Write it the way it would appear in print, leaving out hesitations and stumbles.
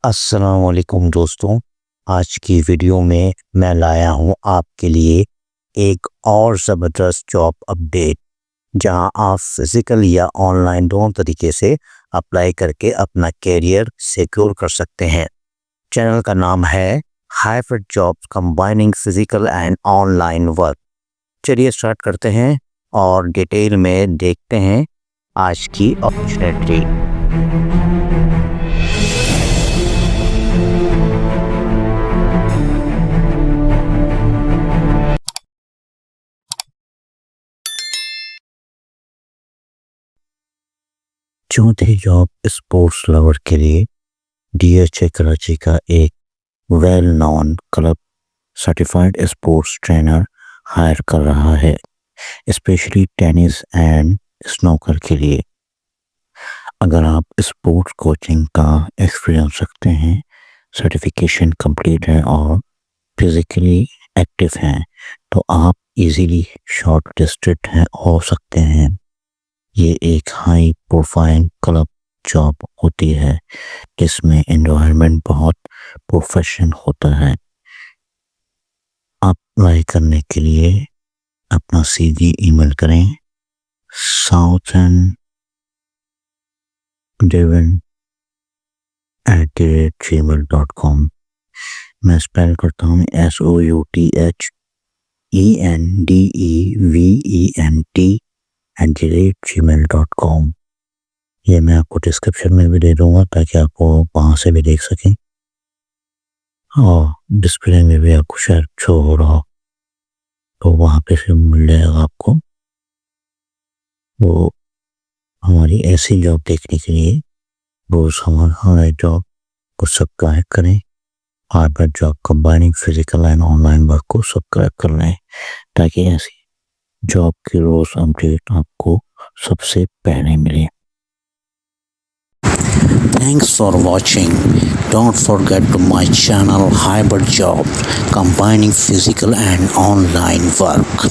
अस्सलाम वालेकुम दोस्तों। आज की वीडियो में मैं लाया हूँ आपके लिए एक और ज़बरदस्त जॉब अपडेट, जहां आप फिज़िकल या ऑनलाइन दोनों तरीके से अप्लाई करके अपना करियर सिक्योर कर सकते हैं। चैनल का नाम है hybrid jobs combining physical and online work. चलिए स्टार्ट करते हैं और डिटेल में देखते हैं आज की अपॉर्चुनिटी। चौथी जॉब स्पोर्ट्स लवर के लिए डीएचए कराची का एक well known club certified sports trainer hire कर रहा है, स्पेशली टेनिस एंड स्नूकर के लिए। अगर आप स्पोर्ट्स कोचिंग का एक्सपीरियंस रखते हैं, सर्टिफिकेशन कंप्लीट है और फिजिकली एक्टिव हैं, तो आप इजीली शॉर्ट लिस्टेड हो सकते हैं। ये एक हाई प्रोफाइल क्लब जॉब होती है जिसमें एनवायरनमेंट बहुत प्रोफेशनल होता है। अप्लाई करने के लिए अपना सीवी ईमेल करें southern@gmail.com। मैं स्पेल करता हूँ southendevent@gmail.com। ये मैं आपको डिस्क्रिप्शन में भी दे दूंगा ताकि आपको वहाँ से भी देख सकें, और डिस्प्ले में भी आपको शायद शो हो रहा हो, तो वहाँ पे फिर मिल जाएगा आपको। वो हमारी ऐसी जॉब देखने के लिए रोज़ हमारे जॉब को सब्सक्राइब करें। Hybrid job combining physical and online work को सब्सक्राइब कर लें ताकि ऐसी जॉब की रोज़ अपडेट आपको सबसे पहले मिले। Thanks for watching. Don't forget to my channel Hybrid Job, combining physical and online work.